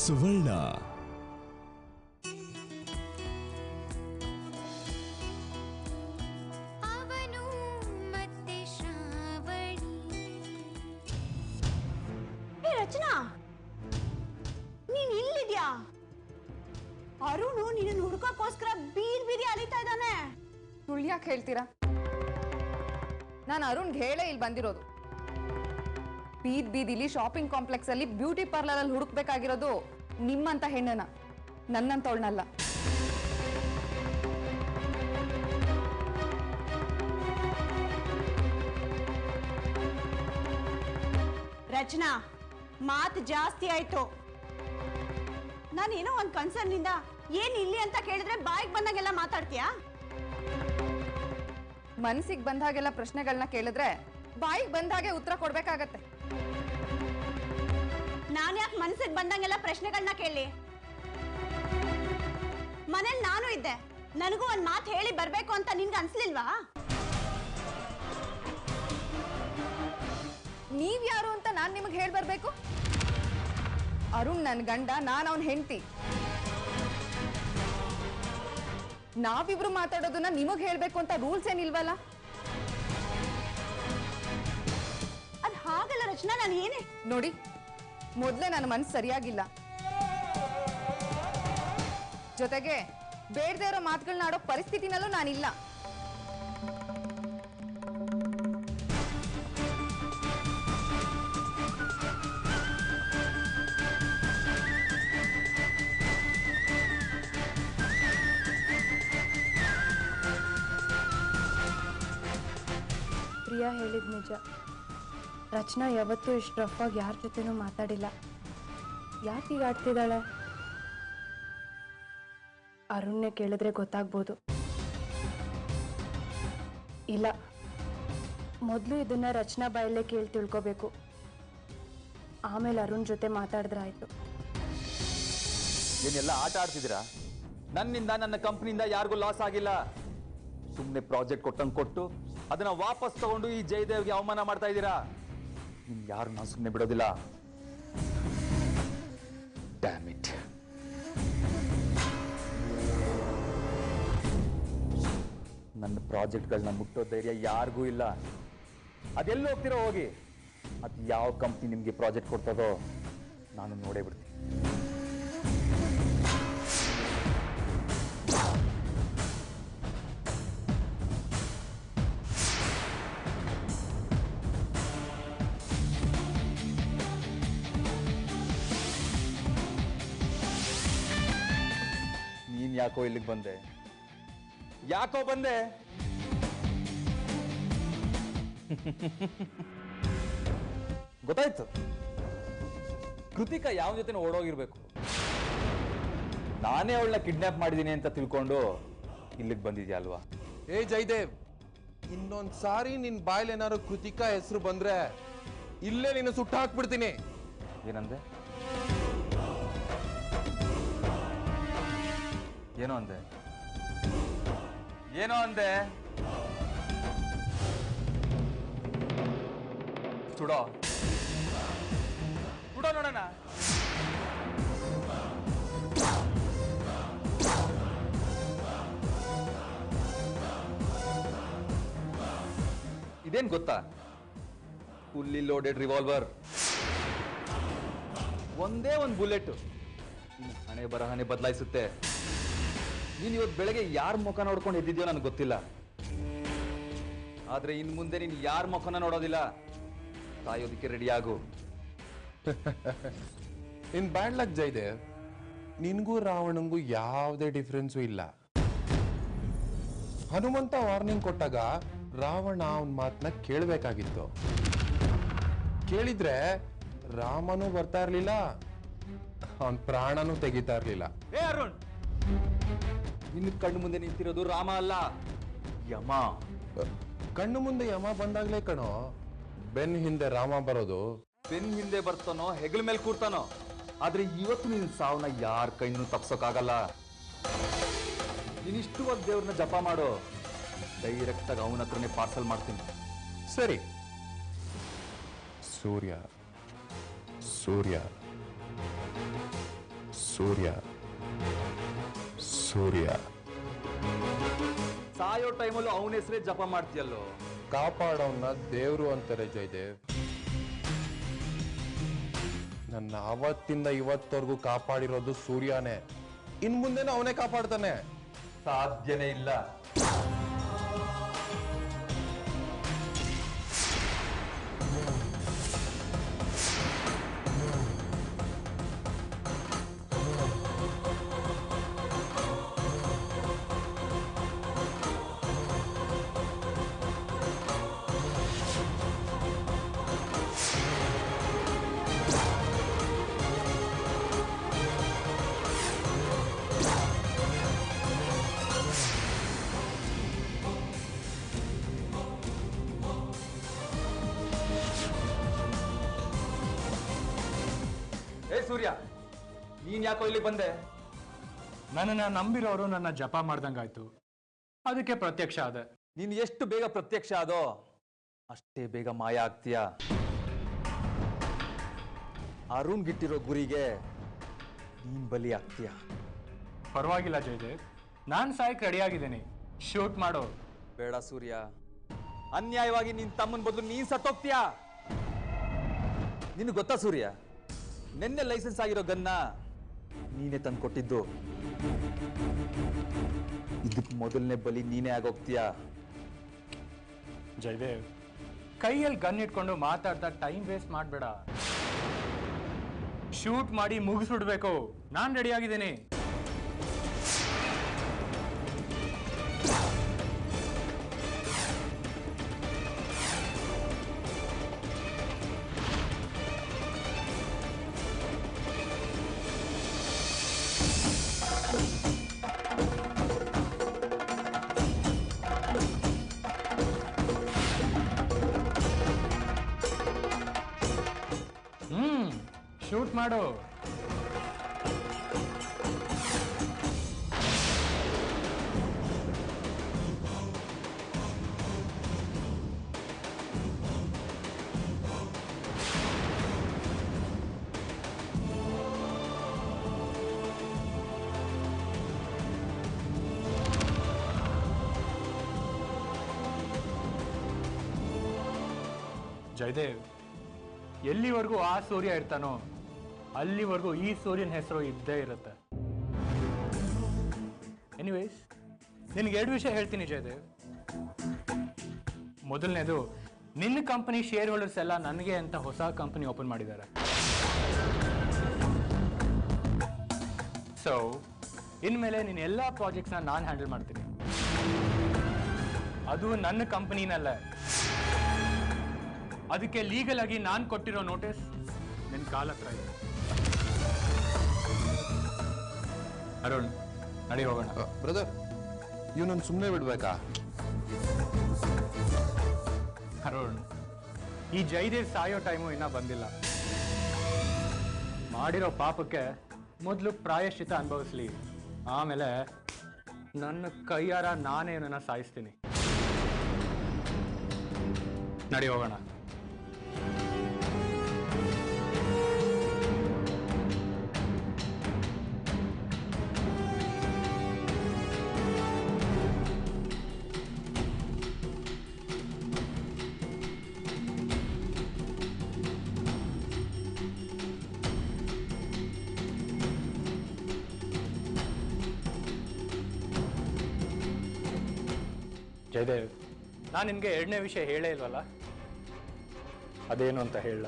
ಸುವರ್ಣ. ರಚನಾ, ನೀನ್ ಇಲ್ಲಿದ್ಯಾ? ಅರುಣು ನಿನ್ನ ಹುಡುಕಕ್ಕೋಸ್ಕರ ಬೀದಿ ಬೀದಿ ಅಲಿತಾ ಇದ್ದಾನೆ. ಸುಳ್ಳು ಯಾಕೆ ಹೇಳ್ತೀರಾ? ನಾನು ಅರುಣ್ಗೆ ಹೇಳೇ ಇಲ್ಲಿ ಬಂದಿರೋದು. ಬೀದಿಲಿ ಶಾಪಿಂಗ್ ಕಾಂಪ್ಲೆಕ್ಸ್ ಅಲ್ಲಿ ಬ್ಯೂಟಿ ಪಾರ್ಲರ್ ಅಲ್ಲಿ ಹುಡುಕ್ಬೇಕಾಗಿರೋದು ನಿಮ್ಮಂತ ಹೆಣ್ಣನ, ನನ್ನಂತವಳನ್ನಲ್ಲ. ರಚನಾ, ಮಾತು ಜಾಸ್ತಿ ಆಯ್ತು. ನಾನೇನೋ ಒಂದು ಕನ್ಸರ್ನ್ ಇಂದ ಏನ್ ಇಲ್ಲಿ ಅಂತ ಕೇಳಿದ್ರೆ ಬಾಯಿಗೆ ಬಂದಾಗೆಲ್ಲ ಮಾತಾಡ್ತೀಯಾ? ಮನಸ್ಸಿಗೆ ಬಂದಾಗೆಲ್ಲ ಪ್ರಶ್ನೆಗಳನ್ನ ಕೇಳಿದ್ರೆ ಬಾಯಿಗೆ ಬಂದಾಗೆ ಉತ್ತರ ಕೊಡ್ಬೇಕಾಗತ್ತೆ. ನಾನು ಯಾಕೆ ಮನಸ್ಸಿಗೆ ಬಂದಂಗೆಲ್ಲ ಪ್ರಶ್ನೆಗಳನ್ನ ಕೇಳಿ? ಮನೇಲಿ ನಾನು ಇದ್ದೆ, ನನಗೂ ಒಂದ್ ಮಾತು ಹೇಳಿ ಬರ್ಬೇಕು ಅಂತ ನಿನ್ಗೆ ಅನ್ಸ್ಲಿಲ್ವಾ? ನೀವ್ ಯಾರು ಅಂತ ನಾನ್ ನಿಮಗೆ ಹೇಳಿ ಬರ್ಬೇಕು? ಅರುಣ್ ನನ್ ಗಂಡ, ನಾನ್ ಅವನ್ ಹೆಂಡತಿ. ನಾವಿಬ್ರು ಮಾತಾಡೋದನ್ನ ನಿಮಗ್ ಹೇಳ್ಬೇಕು ಅಂತ ರೂಲ್ಸ್ ಏನಿಲ್ವಲ್ಲ? ಅದ್ ಹಾಗಲ್ಲ ರಚನಾ, ನಾನು ಏನೇ ನೋಡಿ, ಮೊದ್ಲೇ ನನ್ನ ಮನಸ್ಸು ಸರಿಯಾಗಿಲ್ಲ. ಜೊತೆಗೆ ಬೇಡದೇ ಇರೋ ಮಾತುಗಳನ್ನ ಆಡೋ ಪರಿಸ್ಥಿತಿನಲ್ಲೂ ನಾನಿಲ್ಲ. ಪ್ರಿಯಾ ಹೇಳಿದ ನಿಜ. ರಚನಾ ಯಾವತ್ತೂ ಇಷ್ಟು ರಫ್ ಆಗಿ ಯಾರ ಜೊತೆನೂ ಮಾತಾಡಿಲ್ಲ. ಯಾಕೀಗ ಆಡ್ತಿದ್ದಾಳೆ? ಅರುಣ್ನೇ ಕೇಳಿದ್ರೆ ಗೊತ್ತಾಗ್ಬೋದು. ಇಲ್ಲ, ಮೊದಲು ಇದನ್ನ ರಚನಾ ಬಾಯಲ್ಲೇ ಕೇಳಿ ತಿಳ್ಕೋಬೇಕು. ಆಮೇಲೆ ಅರುಣ್ ಜೊತೆ ಮಾತಾಡಿದ್ರೆ ಆಯ್ತು. ಏನೆಲ್ಲ ಆಟ ಆಡ್ತಿದ್ದೀರಾ? ನನ್ನಿಂದ, ನನ್ನ ಕಂಪ್ನಿಯಿಂದ ಯಾರಿಗೂ ಲಾಸ್ ಆಗಿಲ್ಲ. ಸುಮ್ಮನೆ ಪ್ರಾಜೆಕ್ಟ್ ಕೊಟ್ಟಂಗೆ ಕೊಟ್ಟು ಅದನ್ನ ವಾಪಸ್ ತಗೊಂಡು ಈ ಜಯದೇವ್ಗೆ ಅವಮಾನ ಮಾಡ್ತಾ ಇದ್ದೀರಾ. ನಿಮ್ ಯಾರು ನಾನು ಸುಮ್ಮನೆ ಬಿಡೋದಿಲ್ಲ. Dam it. ನನ್ನ ಪ್ರಾಜೆಕ್ಟ್ಗಳನ್ನ ಮುಟ್ಟೋ ಧೈರ್ಯ ಯಾರಿಗೂ ಇಲ್ಲ. ಅದೆಲ್ಲ ಹೋಗ್ತಿರೋ ಹೋಗಿ. ಅದು ಯಾವ ಕಂಪ್ನಿ ನಿಮಗೆ ಪ್ರಾಜೆಕ್ಟ್ ಕೊಡ್ತದೋ ನಾನು ನೋಡೇ ಬಿಡ್ತೀನಿ. ನೀನ್ ಯಾಕೋ ಇಲ್ಲಿಗೆ ಬಂದೆ? ಯಾಕೋ ಬಂದೆ? ಗೊತ್ತಾಯ್ತು. ಕೃತಿಕಾ ಯಾವ ಜೊತೆ ಓಡೋಗಿರ್ಬೇಕು. ನಾನೇ ಅವಳನ್ನ ಕಿಡ್ನಾಪ್ ಮಾಡಿದೀನಿ ಅಂತ ತಿಳ್ಕೊಂಡು ಇಲ್ಲಿಗೆ ಬಂದಿದ್ಯಾ ಅಲ್ವಾ? ಏ ಜಯದೇವ್, ಇನ್ನೊಂದ್ ಸಾರಿ ನಿನ್ ಬಾಯ್ಲಿ ಏನಾದ್ರು ಕೃತಿಕಾ ಹೆಸರು ಬಂದ್ರೆ ಇಲ್ಲೇ ನಿನ್ನ ಸುಟ್ಟು ಹಾಕ್ಬಿಡ್ತೀನಿ. ಏನಂದೆ? ಏನೋ ಅಂದೆ? ಏನೋ ಅಂದೆ? ಸುಡೋ ಸುಡೋ ನೋಡೋಣ. ಇದೇನ್ ಗೊತ್ತಾ? Fully loaded revolver. ಒಂದೇ ಒಂದು ಬುಲೆಟ್ ಹಣೆ ಬರಹನೆ ಬದಲಾಯಿಸುತ್ತೆ. ನೀನು ಇವತ್ತು ಬೆಳಗ್ಗೆ ಯಾರ ಮುಖ ನೋಡ್ಕೊಂಡು ಎದ್ದಿದ್ಯೋ ನನಗೆ ಗೊತ್ತಿಲ್ಲ. ಆದ್ರೆ ಇನ್ನು ಮುಂದೆ ನೀನು ಯಾರ ಮುಖನ ನೋಡೋದಿಲ್ಲ. ಸಾಯೋದಕ್ಕೆ ರೆಡಿ ಆಗು. ಇನ್ ಬ್ಯಾಡ್ ಲಕ್ ಜಯದೇವ್. ನಿನ್ಗೂ ರಾವಣಂಗೂ ಯಾವುದೇ ಡಿಫ್ರೆನ್ಸು ಇಲ್ಲ. ಹನುಮಂತ ವಾರ್ನಿಂಗ್ ಕೊಟ್ಟಾಗ ರಾವಣ ಅವನ ಮಾತನ್ನ ಕೇಳಬೇಕಾಗಿತ್ತು. ಕೇಳಿದ್ರೆ ರಾಮನೂ ಬರ್ತಾ ಇರ್ಲಿಲ್ಲ, ಅವನ್ ಪ್ರಾಣನೂ ತೆಗಿತಾ ಇರ್ಲಿಲ್ಲ. ಏ ಅರುಣ್, ನಿನ್ನ ಕಣ್ಣು ಮುಂದೆ ನಿಂತಿರೋದು ರಾಮ ಅಲ್ಲ, ಯಮ. ಕಣ್ಣು ಮುಂದೆ ಯಮ ಬಂದಾಗ್ಲೇ ಕಣೋ ಬೆನ್ ಹಿಂದೆ ರಾಮ ಬರೋದು. ಬೆನ್ ಹಿಂದೆ ಬರ್ತಾನೋ ಹೆಗಲ ಮೇಲೆ ಕೂರ್ತಾನೋ, ಆದ್ರೆ ಇವತ್ತು ನಿನ್ನ ಸಾವನ್ನ ಯಾರ ಕೈನೂ ತಪ್ಸೋಕ್ಕಾಗಲ್ಲ. ನೀನಿಷ್ಟು ಹೊತ್ತು ದೇವ್ರನ್ನ ಜಪ ಮಾಡೋ, ಡೈರೆಕ್ಟ್ ಆಗಿ ಅವನ ಹತ್ರನೇ ಪಾರ್ಸಲ್ ಮಾಡ್ತೀನಿ. ಸರಿ. ಸೂರ್ಯ ಸೂರ್ಯ ಸೂರ್ಯ ಸೂರ್ಯ ಸಾಯೋ ಟೈಮಲ್ಲೂ ಅವನ ಹೆಸರೇ ಜಪ ಮಾಡ್ತೀಯಲ್ಲೋ. ಕಾಪಾಡೋನ್ನ ದೇವ್ರು ಅಂತಾರೆ ಜಯದೇವ್. ನನ್ನ ಅವತ್ತಿಂದ ಇವತ್ತವರೆಗೂ ಕಾಪಾಡಿರೋದು ಸೂರ್ಯನೇ. ಇನ್ ಮುಂದೆನೂ ಅವನೇ ಕಾಪಾಡ್ತಾನೆ. ಸಾಧ್ಯನೇ ಇಲ್ಲ. ಸೂರ್ಯ, ನೀನ್ ಯಾಕೋ ಇಲ್ಲಿ ಬಂದೆ? ನನ್ನನ್ನ ನಂಬಿರೋರು ನನ್ನ ಜಪ ಮಾಡ್ದಂಗಾಯ್ತು, ಅದಕ್ಕೆ ಪ್ರತ್ಯಕ್ಷ ಆದೆ. ನೀನ್ ಎಷ್ಟು ಬೇಗ ಪ್ರತ್ಯಕ್ಷ ಆದೋ ಅಷ್ಟೇ ಬೇಗ ಮಾಯ ಆಗ್ತೀಯ. ಅರುಣ್ ಗಿಟ್ಟಿರೋ ಗುರಿಗೆ ನೀನ್ ಬಲಿ ಆಗ್ತೀಯ. ಪರವಾಗಿಲ್ಲ ಜಯದೇವ್, ನಾನ್ ಸಾಯಕ್ ರೆಡಿ ಆಗಿದ್ದೀನಿ. ಶೂಟ್ ಮಾಡೋ. ಬೇಡ ಸೂರ್ಯ, ಅನ್ಯಾಯವಾಗಿ ನಿನ್ ತಮ್ಮನ ಬದಲು ನೀನ್ ಸತ್ತೋಗ್ತೀಯ. ನಿನ್ ಗೊತ್ತಾ ಸೂರ್ಯ, ನಿನ್ನೆ ಲೈಸೆನ್ಸ್ ಆಗಿರೋ ಗನ್ನ ನೀನೇ ತಂದು ಕೊಟ್ಟಿದ್ದು. ಇದಕ್ಕೆ ಮೊದಲನೇ ಬಲಿ ನೀನೇ ಆಗೋಗ್ತೀಯ. ಜಯದೇವ್, ಕೈಯಲ್ಲಿ ಗನ್ ಇಟ್ಕೊಂಡು ಮಾತಾಡ್ತಾ ಟೈಮ್ ವೇಸ್ಟ್ ಮಾಡಬೇಡ. ಶೂಟ್ ಮಾಡಿ ಮುಗಿಸ್ಬಿಡ್ಬೇಕು. ನಾನ್ ರೆಡಿ ಆಗಿದ್ದೀನಿ. ಶೂಟ್ ಮಾಡು. ಜಯದೇವ್, ಎಲ್ಲಿವರೆಗೂ ಆ ಸೂರ್ಯ ಇರ್ತಾನೋ ಅಲ್ಲಿವರೆಗೂ ಈ ಸೂರ್ಯನ ಹೆಸರು ಇದ್ದೇ ಇರುತ್ತೆ. ಎನಿವೇಸ್, ನಿನಗೆ 2 ವಿಷಯ ಹೇಳ್ತೀನಿ ಜಯದೇವ್. ಮೊದಲನೇದು, ನಿನ್ನ ಕಂಪನಿ ಶೇರ್ ಹೋಲ್ಡರ್ಸ್ ಎಲ್ಲ ನನಗೆ ಅಂತ ಹೊಸ ಕಂಪನಿ ಓಪನ್ ಮಾಡಿದ್ದಾರೆ. ಸೊ ಇನ್ಮೇಲೆ ನಿನ್ನ ಎಲ್ಲ ಪ್ರಾಜೆಕ್ಟ್ಸ್ನ ನಾನು ಹ್ಯಾಂಡಲ್ ಮಾಡ್ತೀನಿ. ಅದು ನನ್ನ ಕಂಪನಿನಲ್ಲ. ಅದಕ್ಕೆ ಲೀಗಲ್ ಆಗಿ ನಾನು ಕೊಟ್ಟಿರೋ ನೋಟಿಸ್ ನಿನ್ನ ಕಾಲ ಹತ್ರ ಇದೆ. ಅರುಣ್, ನಡಿ ಹೋಗೋಣ. ಬ್ರದರ್, ಇವನನ್ನು ಸುಮ್ಮನೆ ಬಿಡ್ಬೇಕಾ? ಅರುಣ್, ಈ ಜಯದೇವ್ ಸಾಯೋ ಟೈಮು ಇನ್ನೂ ಬಂದಿಲ್ಲ. ಮಾಡಿರೋ ಪಾಪಕ್ಕೆ ಮೊದಲು ಪ್ರಾಯಶ್ಚಿತ ಅನುಭವಿಸ್ಲಿ, ಆಮೇಲೆ ನನ್ನ ಕೈಯಾರ ನಾನೇ ನನ್ನ ಸಾಯಿಸ್ತೀನಿ. ನಡಿ ಹೋಗೋಣ. ಜಯದೇವ್, ನಾನು ನಿನಗೆ 2ನೇ ವಿಷಯ ಹೇಳೇ ಇಲ್ವಲ್ಲ, ಅದೇನು ಅಂತ ಹೇಳ?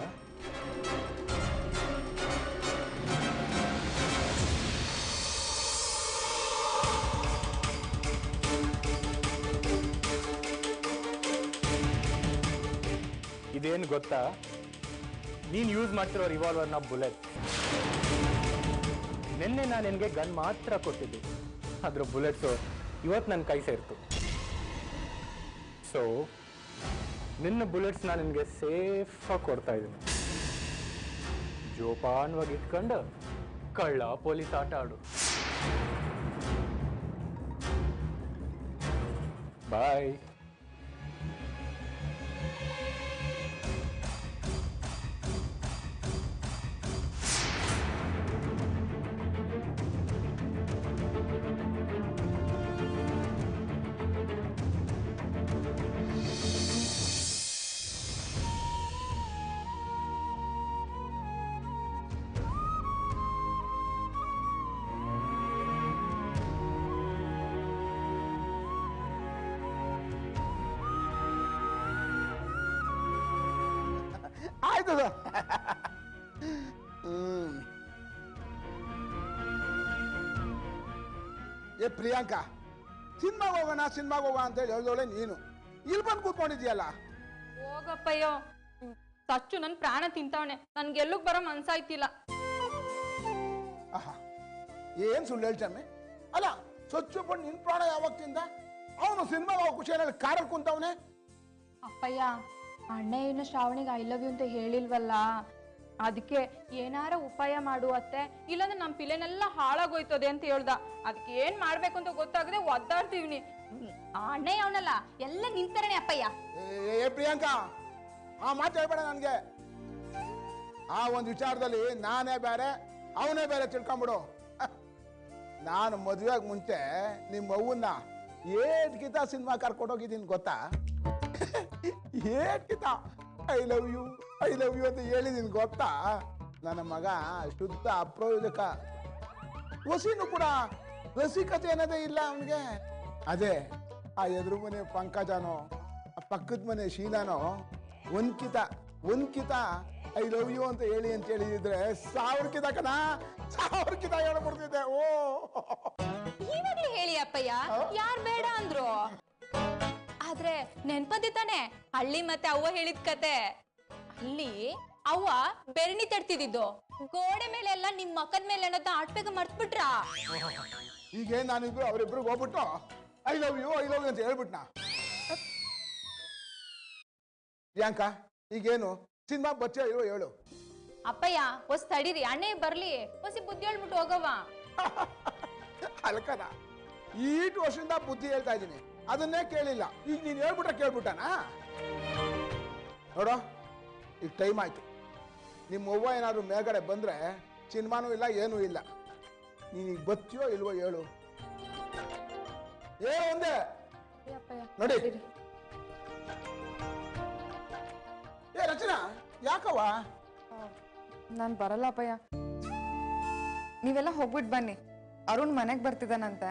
ಇದೇನು ಗೊತ್ತಾ? ನೀನು ಯೂಸ್ ಮಾಡ್ತಿರೋ ರಿವಾಲ್ವರ್ನ ಬುಲೆಟ್. ನಿನ್ನೆ ನಾನು ನಿನಗೆ ಗನ್ ಮಾತ್ರ ಕೊಟ್ಟಿದ್ದು, ಅದ್ರ ಬುಲೆಟ್ಸು ಇವತ್ತು ನನ್ನ ಕೈ ಸೇರ್ತು. ಸೊ ನಿನ್ನ ಬುಲೆಟ್ಸ್ ನಾನು ನಿನಗೆ ಸೇಫಾಗಿ ಕೊಡ್ತಾ ಇದ್ದೀನಿ. ಜೋಪಾನವಾಗಿ ಇಟ್ಕೊಂಡು ಕಳ್ಳ ಪೊಲೀಸ್ ಆಟ ಆಡು. ಬಾಯ್. ಆಯ್ತು ಸರ್. ಏ ಪ್ರಿಯಾಂಕಾ, ಸಿನಿಮಾಗೆ ಹೋಗೋಣ ಅಂತೇಳಿ ಹೇಳ್ದೋಳೆ ನೀನು ಇಲ್ಲಿ ಬಂದು ಕೂತ್ಕೊಂಡಿದ್ಯಲ್ಲ. ಹೋಗಪ್ಪಯ್ಯೋ, ಸಚ್ಚು ನನ್ ಪ್ರಾಣ ತಿಂತಾವನೆ, ನನ್ಗೆ ಎಲ್ಲಕ್ ಬರೋ ಮನ್ಸಾಯ್ತಿಲ್ಲ. ಆಹಾ, ಏನ್ ಸುಳ್ಳು ಹೇಳ್ತಾನೆ? ಅಲ್ಲ, ಸ್ವಚ್ಛ ಬಂದು ನಿನ್ ಪ್ರಾಣ ಯಾವಾಗ ತಿಂದ? ಅವನು ಸಿನಿಮಾಗೆ ಹೋಗೋ ಖುಷಿಯಲ್ಲಿ ಕಾರಲ್ಲಿ ಕುಂತವನೆ. ಅಪ್ಪಯ್ಯ, ಅಣ್ಣ ಏನು ಶ್ರಾವಣಿಗೆ ಐ ಲವ್ ಯು ಅಂತ ಹೇಳಿಲ್ವಲ್ಲ, ಅದಕ್ಕೆ ಏನಾರ ಉಪಾಯ ಮಾಡುವತ್ತೆ, ಇಲ್ಲಾಂದ್ರೆ ನಮ್ ಪಿಲೆನೆಲ್ಲ ಹಾಳಾಗೋಯ್ತದೆ ಅಂತ ಹೇಳ್ದ. ಅದಕ್ಕೆ ಏನ್ ಮಾಡ್ಬೇಕು ಅಂತ ಗೊತ್ತಾಗದೆ ಒದ್ದಾಡ್ತೀವಿ. ಅಣ್ಣ ಅವನಲ್ಲ, ಎಲ್ಲ ನಿಂತರಣೆ ಅಪ್ಪಯ್ಯ. ಏ ಪ್ರಿಯಾಂಕಾ, ಆ ಮಾತು ಹೇಳ್ಬೇಡ ನನ್ಗೆ. ಆ ಒಂದು ವಿಚಾರದಲ್ಲಿ ನಾನೇ ಬೇರೆ ಅವನೇ ಬೇರೆ ತಿಳ್ಕೊಂಬಿಡು. ನಾನು ಮದುವೆಗೆ ಮುಂಚೆ ನಿಮ್ಮ ಅವ್ವನ್ನ ಏಟ್ಕಿತ ಸಿನಿಮಾ ಕರ್ಕೊಂಡೋಗಿದ್ದೀನಿ ಗೊತ್ತಾ? ಏಟ್ಕಿತ ಐ ಲವ್ ಯು ಅಂತ ಹೇಳಿದೀನಿ ಗೊತ್ತಾ? ನನ್ನ ಮಗ ಶುದ್ಧ ಅಪ್ರಯೋಜಕ. ಹೊಸಿನೂ ಕೂಡ ರಸಿಕತೆ ಅನ್ನೋದೇ ಇಲ್ಲ ಅವನಿಗೆ. ಅದೇ ಆ ಎದುರು ಮನೆ ಪಂಕಜನೋ, ಆ ಪಕ್ಕದ ಮನೆ ಶೀಲಾನೋ ಒಂದ್ಕಿತ ಐ ಲವ್ ಯು ಅಂತ ಹೇಳಿದ್ರೆ 1000 ಕಿತ ಹೇಳ್ಬಿಡ್ತಿದ್ದೆ. ಓ ಇವಾಗ್ಲೇ ಹೇಳಿ ಅಪ್ಪಯ್ಯ, ಯಾರ್ ಬೇಡ ಅಂದ್ರು? ಆದ್ರೆ ನೆನ್ಪದಿ ತಾನೆ ಹಳ್ಳಿ ಮತ್ತೆ ಅವ್ವ ಹೇಳಿದ ಕತೆ. ಅಲ್ಲಿ ಅವ್ವ ಬೆರಣಿ ತಡ್ತಿದ್ದು, ಗೋಡೆ ಮೇಲೆ ಎಲ್ಲ ನಿಮ್ ಮಕ್ಕದ ಮೇಲೆ ಅನ್ನೋದ ಆಟ್ಬೇಗ ಮರ್ತ್ಬಿಟ್ರಾ? ಈಗ ನಾನಿಬ್ರು ಅವರಿಬ್ರು ಹೋಗ್ಬಿಟ್ಟು ಐ ಲವ್ ಯು ಅಂತ ಹೇಳ್ಬಿಟ್ನಾ? ಪ್ರಿಯಾಂಕಾ, ಈಗೇನು ಸಿನಿಮಾ ಬಚ್ಚ ಇರೋ ಹೇಳು. ಅಪ್ಪಯ್ಯ ಹೊಸ್ ತಡೀರಿ, ಅಣ್ಣೇ ಬರ್ಲಿ, ಹೊಸಿ ಬುದ್ಧಿ ಹೇಳ್ಬಿಟ್ಟು ಹೋಗವ. ಅಲ್ಕನ ಈಟು ವರ್ಷದಿಂದ ಬುದ್ಧಿ ಹೇಳ್ತಾ ಇದ್ದೀನಿ, ಅದನ್ನೇ ಕೇಳಿಲ್ಲ. ಈಗ ನೀನ್ ಹೇಳ್ಬಿಟ್ರೆ ಕೇಳ್ಬಿಟ್ಟಾನಾ? ನೋಡೋ, ಈಗ ಟೈಮ್ ಆಯ್ತು. ನಿಮ್ಮ ಅವ್ವ ಏನಾದ್ರು ಮೇಲ್ಗಡೆ ಬಂದ್ರೆ ಸಿನಿಮಾನೂ ಇಲ್ಲ, ಏನೂ ಇಲ್ಲ. ನೀನೀಗ ಬಚ್ಚಿಯೋ ಇಲ್ವೋ ಹೇಳು. ಒಂದೇ ನೋಡಿ. ಏ ರಚನಾ, ಯಾಕವ್ವ? ನಾನು ಬರಲ್ಲ ಅಪ್ಪಯ್ಯ, ನೀವೆಲ್ಲ ಹೋಗ್ಬಿಟ್ಟು ಬನ್ನಿ. ಅರುಣ್ ಮನೆಗೆ ಬರ್ತಿದ್ದಾನಂತೆ,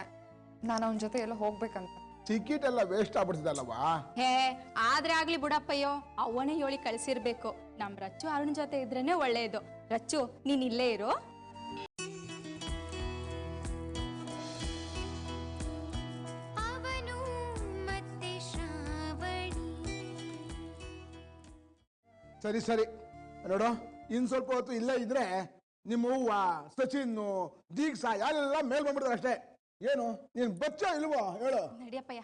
ನಾನು ಅವನ ಜೊತೆ ಎಲ್ಲ ಹೋಗ್ಬೇಕಂತ. ಟಿಕೆಟ್ ಎಲ್ಲ ವೇಸ್ಟ್ ಆಗ್ಬಿಡ್ತಿದಲ್ಲವಾ? ಹೇ ಆದ್ರೆ ಆಗ್ಲಿ ಬಿಡಪ್ಪಯ್ಯೋ, ಅವನೇ ಹೇಳಿ ಕಳ್ಸಿರ್ಬೇಕು. ನಮ್ ರಚ್ಚು ಅರುಣ್ ಜೊತೆ ಇದ್ರೇನೆ ಒಳ್ಳೇದು. ರಚ್ಚು, ನೀನ್ ಇಲ್ಲೇ ಇರು. ಸರಿ ನೋಡು, ಇನ್ ಸ್ವಲ್ಪ ಹೊತ್ತು ಇಲ್ಲೇ ಇದ್ರೆ ನಿಮ್ಮ ಹೂವ ಸಚಿನ್ ದೀಕ್ಷಾ ಯಾರೆಲ್ಲ ಮೇಲ್ ಬಂದ್ಬಿಡ್ತಾರೆ ಅಷ್ಟೇ. ಏನು ನೀನ್ ಬಚ್ಚ ಇಲ್ವೋ ಹೇಳು. ನಡಿಯಪ್ಪಯ್ಯ.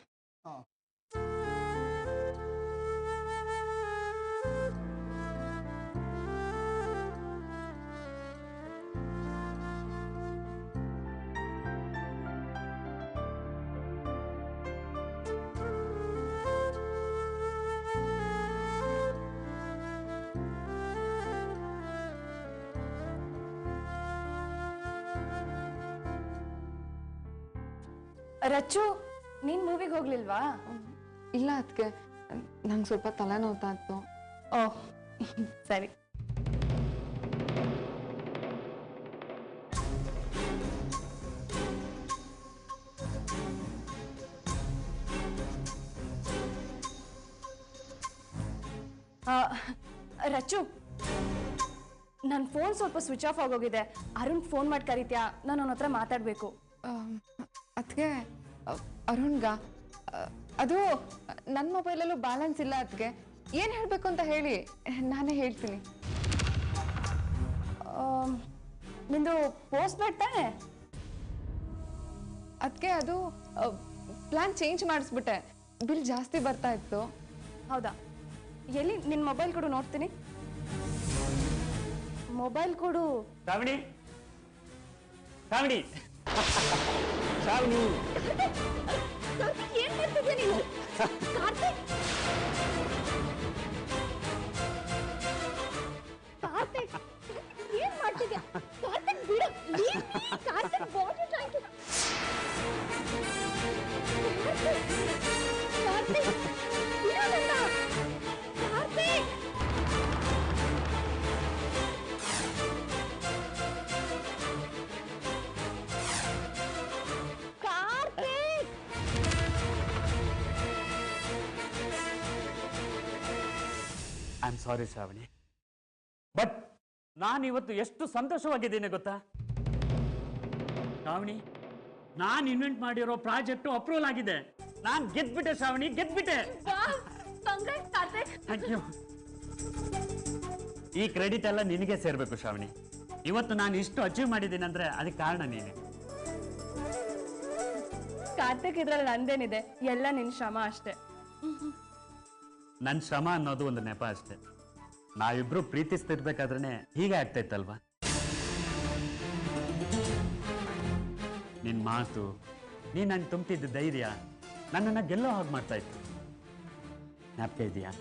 ರಚ್ಚು, ನೀನ್ ಮೂವಿಗೆ ಹೋಗ್ಲಿಲ್ವಾ? ಇಲ್ಲ ಅದಕ್ಕೆ ನಂಗೆ ಸ್ವಲ್ಪ ತಲೆ ನೋವ್ತಾ ಇತ್ತು. ಓಹ್ ಸರಿ. ರಚ್ಚು, ನನ್ನ ಫೋನ್ ಸ್ವಲ್ಪ ಸ್ವಿಚ್ ಆಫ್ ಆಗೋಗಿದೆ. ಅರುಣ್ ಫೋನ್ ಮಾಡಿ ಕರಿತ್ಯಾ? ನಾನು ಅವನ ಹತ್ರ ಮಾತಾಡ್ಬೇಕು. ಅದಕ್ಕೆ ಅರುಣ್ಗ ಅದು ನನ್ನ ಮೊಬೈಲಲ್ಲೂ ಬ್ಯಾಲೆನ್ಸ್ ಇಲ್ಲ. ಅದಕ್ಕೆ ಏನು ಹೇಳಬೇಕು ಅಂತ ಹೇಳಿ, ನಾನೇ ಹೇಳ್ತೀನಿ. ನಿಂದು ಪೋಸ್ಟ್ ಬೇಡ ತಾನೆ? ಅದಕ್ಕೆ ಅದು ಪ್ಲಾನ್ ಚೇಂಜ್ ಮಾಡಿಸ್ಬಿಟ್ಟೆ, ಬಿಲ್ ಜಾಸ್ತಿ ಬರ್ತಾ ಇತ್ತು. ಹೌದಾ? ಎಲ್ಲಿ ನಿನ್ನ ಮೊಬೈಲ್ ಕೊಡು, ನೋಡ್ತೀನಿ. ಮೊಬೈಲ್ ಕೊಡು. ಶ್ರಾವಣಿ ಶ್ರಾವಣಿ ಏನ್ ಮಾಡ್ತಿದ್ಯಾ ನೀನು? ಕಾರ್ತಿಕ್, ಕಾರ್ತಿಕ್ ಏನ್ ಮಾಡ್ತಿದ್ಯಾ? ಕಾರ್ತಿಕ್ ಬಿಡು. Karthik bottle tank. ಕಾರ್ತಿಕ್ ಬಿಡು ನನ್ನ. Karthik I am sorry Shravani. ನಾನು ಇವತ್ತು ಎಷ್ಟು ಸಂತೋಷವಾಗಿದ್ದೀನಿ ಗೊತ್ತಾ ಶ್ರಾವಣಿ. ನಾನು ಇನ್ವೆಂಟ್ ಮಾಡಿರೋ ಪ್ರಾಜೆಕ್ಟು ಅಪ್ರೂವಲ್ ಆಗಿದೆ. ನಾನು ಗೆದ್ಬಿಟ್ಟೆ ಶ್ರಾವಣಿ, ಗೆದ್ಬಿಟ್ಟೆ. Thank you. ಈ ಕ್ರೆಡಿಟ್ ಎಲ್ಲ ನಿನಗೆ ಸೇರ್ಬೇಕು ಶ್ರಾವಣಿ. ಇವತ್ತು ನಾನು ಇಷ್ಟು ಅಚೀವ್ ಮಾಡಿದ್ದೀನಿ ಅಂದ್ರೆ ಅದಕ್ಕೆ ಕಾರಣ ನೀನೆ. ಕಾರ್ತಿಕ್ ಇದ್ರಲ್ಲಿ ನಂದೇನಿದೆ, ಎಲ್ಲ ನಿನ್ ಶ್ರಮ ಅಷ್ಟೇ. ನನ್ನ ಶ್ರಮ ಅನ್ನೋದು ಒಂದು ನೆಪ ಅಷ್ಟೇ. ನಾವಿಬ್ರು ಪ್ರೀತಿಸ್ತಿರ್ಬೇಕಾದ್ರೆ ಹೀಗೆ ಆಗ್ತಾ ಇತ್ತಲ್ವಾ? ನಿನ್ ಮಾತು, ನೀ ನನ್ ತುಂಬ್ತಿದ್ದ ಧೈರ್ಯ ನನ್ನನ್ನ ಗೆಲ್ಲೋ ಹಾಗೆ ಮಾಡ್ತಾ ಇತ್ತು. ಜ್ಞಾಪಕ ಇದೆಯಾ?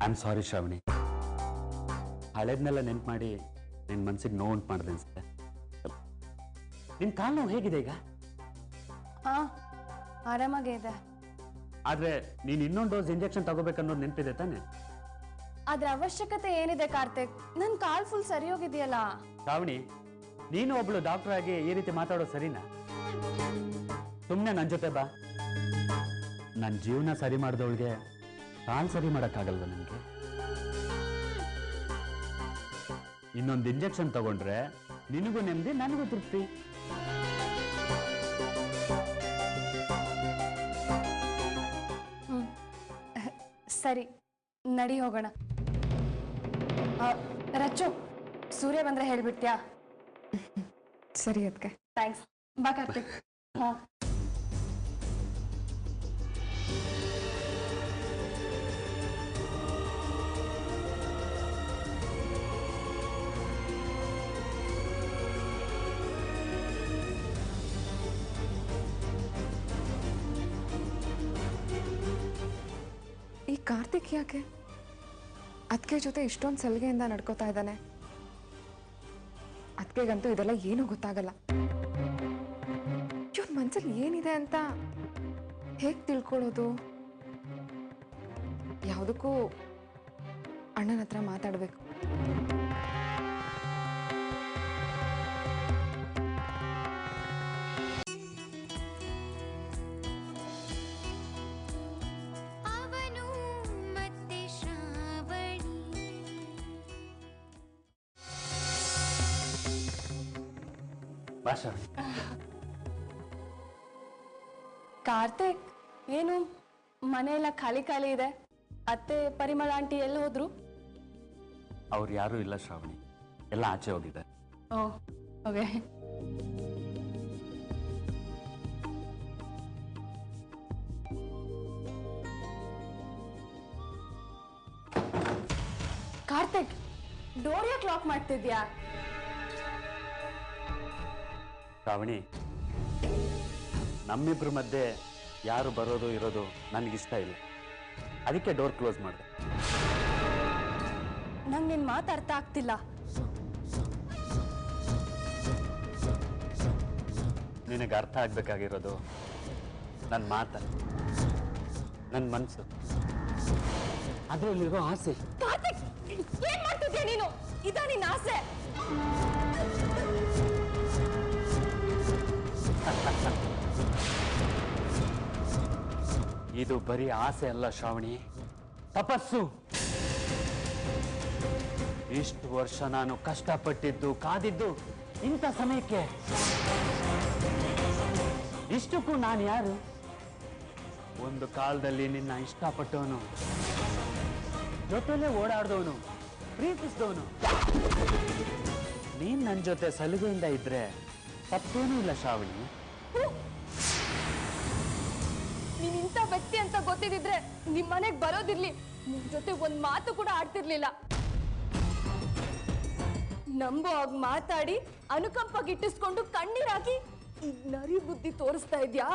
I am sorry Shravani. ಹಳೇದ್ನೆಲ್ಲ ನೆನ್ಪು ಮಾಡಿ ನಿನ್ನ ಮನ್ಸಿಗೆ ನೋವು ಉಂಟು ಮಾಡಿದೆ ಅನ್ಸುತ್ತೆ. ನಿನ್ನ ಕಾಲು ನೋವು ಹೇಗಿದೆ ಈಗ? ಹಾ, ಆರಾಮಾಗೇ ಇದೆ. ಆದ್ರೆ ನೀನು ಇನ್ನೊಂದು ಡೋಸ್ ಇಂಜೆಕ್ಷನ್ ತಗೋಬೇಕನ್ನೋದು ನೆನಪಿದೆ ತಾನೆ? ಅದ್ರ ಅವಶ್ಯಕತೆ ಏನಿದೆ ಕಾರ್ತಿಕ್? ನನ್ ಕಾಲ್ ಫುಲ್ ಸರಿ ಹೋಗಿದೆಯಲ್ಲ. ಶ್ರಾವಣಿ, ನೀನು ಒಬ್ಳು ಡಾಕ್ಟರ್ ಆಗಿ ಈ ರೀತಿ ಮಾತಾಡೋದು ಸರಿನಾ? ಸುಮ್ಮನೆ ನನ್ನ ಜೊತೆ ಬಾ. ನನ್ನ ಜೀವನ ಸರಿ ಮಾಡಿದವಳಿಗೆ ಕಾಲ್ ಸರಿ ಮಾಡೋಕ್ಕಾಗಲ್ವ ನಿಮಗೆ? ಇನ್ನೊಂದು ಇಂಜೆಕ್ಷನ್ ತಗೊಂಡ್ರೆ ನಿನಗೂ ನೆಮ್ಮದಿ, ನನಗೂ ತೃಪ್ತಿ. ಸರಿ, ನಡಿ ಹೋಗೋಣ. ರಚ್ಚು, ಸೂರ್ಯ ಬಂದ್ರೆ ಹೇಳ್ಬಿಡ್ತ್ಯಾ? ಸರಿ ಅದಕ್ಕೆ. ಥ್ಯಾಂಕ್ಸ್. ಬಾ ಕಾರ್ತಿಕ್. ಹಾ. ಈ ಕಾರ್ತಿಕ್ ಯಾಕೆ ಅದಕ್ಕೆ ಜೊತೆ ಇಷ್ಟೊಂದು ಸಲಿಗೆಯಿಂದ ನಡ್ಕೋತಾ ಇದ್ದಾನೆ? ಅದಕ್ಕೆಗಂತೂ ಇದೆಲ್ಲ ಏನೂ ಗೊತ್ತಾಗಲ್ಲ. ಇವನ್ ಮನ್ಸಲ್ಲಿ ಏನಿದೆ ಅಂತ ಹೇಗೆ ತಿಳ್ಕೊಳ್ಳೋದು? ಯಾವುದಕ್ಕೂ ಅಣ್ಣನ ಹತ್ರ ಮಾತಾಡಬೇಕು. ಕಾರ್ತಿಕ್, ಏನು ಮನೆಯೆಲ್ಲ ಖಾಲಿ ಖಾಲಿ ಇದೆ? ಅತ್ತೆ ಪರಿಮಳ ಆಂಟಿ ಎಲ್ಲಿ ಹೋದ್ರು? ಅವ್ರು ಯಾರೂ ಇಲ್ಲ ಶ್ರಾವಣಿ, ಎಲ್ಲ ಆಚೆ ಹೋಗಿದ್ದಾರೆ. ಓ, ಓಕೆ. ಕಾರ್ತಿಕ್, ಡೋರ್ ಯಾಕೆ ಲಾಕ್ ಮಾಡ್ತಿದ್ಯಾ? ಶ್ರಾವಣಿ, ನಮ್ಮಿಬ್ರ ಮಧ್ಯೆ ಯಾರು ಬರೋದು ಇರೋದು ನನಗಿಷ್ಟ ಇಲ್ಲ. ಅದಕ್ಕೆ ಡೋರ್ ಕ್ಲೋಸ್ ಮಾಡಿದೆ. ನಂಗೆ ನಿನ್ ಮಾತು ಅರ್ಥ ಆಗ್ತಿಲ್ಲ. ನಿನಗೆ ಅರ್ಥ ಆಗ್ಬೇಕಾಗಿರೋದು ನನ್ನ ಮಾತ, ನನ್ನ ಮನಸ್ಸು, ಅದರಲ್ಲಿರೋ ಆಸೆ. ಕಾರ್ತಿಕ್, ಏನ್ ಮಾಡ್ತಿದ್ಯಾ ನೀನು? ಇದ ನಿನ್ನ ಆಸೆ? ಇದು ಬರೀ ಆಸೆ ಅಲ್ಲ ಶ್ರಾವಣಿ, ತಪಸ್ಸು. ಇಷ್ಟು ವರ್ಷ ನಾನು ಕಷ್ಟಪಟ್ಟಿದ್ದು, ಕಾದಿದ್ದು ಇಂಥ ಸಮಯಕ್ಕೆ. ಇಷ್ಟಕ್ಕೂ ನಾನು ಯಾರು? ಒಂದು ಕಾಲದಲ್ಲಿ ನಿನ್ನ ಇಷ್ಟಪಟ್ಟವನು, ಜೊತೆಲೇ ಓಡಾಡ್ದವನು, ಪ್ರೀತಿಸಿದವನು. ನೀನ್ ನನ್ನ ಜೊತೆ ಸಲುಗೆಯಿಂದ ಇದ್ರೆ ತಪ್ಪೇನೂ ಇಲ್ಲ ಶ್ರಾವಣಿ. ನೀನ್ ಇಂಥ ವ್ಯಕ್ತಿ ಅಂತ ಗೊತ್ತಿದ್ರೆ ನಿಮ್ ಮನೆಗ್ ಬರೋದಿರ್ಲಿ, ನಿಮ್ ಜೊತೆ ಒಂದ್ ಮಾತು ಕೂಡ ಆಡ್ತಿರ್ಲಿಲ್ಲ. ನಂಬೋ ಆಗ ಮಾತಾಡಿ ಅನುಕಂಪ ಗಿಟ್ಟಿಸ್ಕೊಂಡು ಕಣ್ಣೀರಾಗಿ ಈ ನರಿ ಬುದ್ಧಿ ತೋರಿಸ್ತಾ ಇದ್ಯಾ?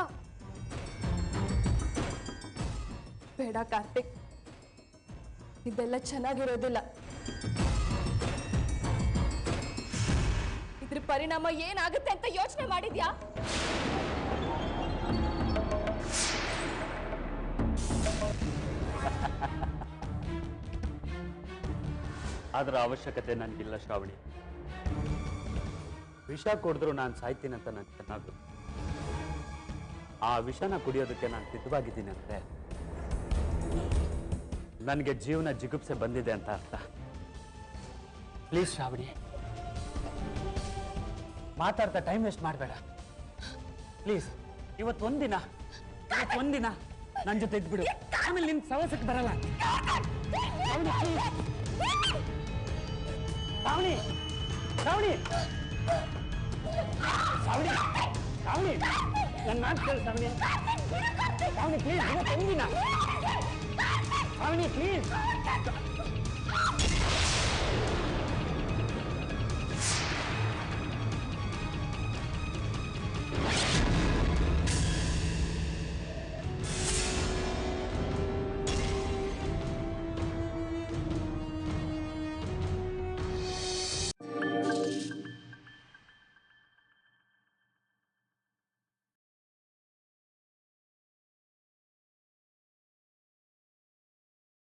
ಬೇಡ ಕಾರ್ತಿಕ್, ಇದೆಲ್ಲ ಚೆನ್ನಾಗಿರೋದಿಲ್ಲ. ಇದ್ರ ಪರಿಣಾಮ ಏನಾಗುತ್ತೆ ಅಂತ ಯೋಚನೆ ಮಾಡಿದ್ಯಾ? ಅದರ ಅವಶ್ಯಕತೆ ನನಗಿಲ್ಲ ಶ್ರಾವಣಿ. ವಿಷ ಕುಡಿದ್ರು ನಾನು ಸಾಯ್ತೀನಂತ ನನಗೆ ಚೆನ್ನಾಗಿ ಗೊತ್ತು. ಆ ವಿಷನ ಕುಡಿಯೋದಕ್ಕೆ ನಾನು ಸಿದ್ಧವಾಗಿದ್ದೀನಿ ಅಂದರೆ ನನಗೆ ಜೀವನ ಜಿಗುಪ್ಸೆ ಬಂದಿದೆ ಅಂತ ಅರ್ಥ. ಪ್ಲೀಸ್ ಶ್ರಾವಣಿ, ಮಾತಾಡ್ತಾ ಟೈಮ್ ವೇಸ್ಟ್ ಮಾಡಬೇಡ ಪ್ಲೀಸ್. ಇವತ್ತೊಂದಿನ ನನ್ನ ಜೊತೆ ಇದ್ಬಿಡು, ಆಮೇಲೆ ನಿನ್ನ ಸವಸಕ್ಕೆ ಬರಲ್ಲ. ಶ್ರಾವಣಿ, ಶ್ರಾವಣಿ, ಶ್ರಾವಣಿ, ಶ್ರಾವಣಿ, ನನ್ನ ಮಾತು ಕೇಳು ಶ್ರಾವಣಿ. ಶ್ರಾವಣಿ ಪ್ಲೀಸ್, ಇವತ್ತೊಂದಿನ ಶ್ರಾವಣಿ ಪ್ಲೀಸ್.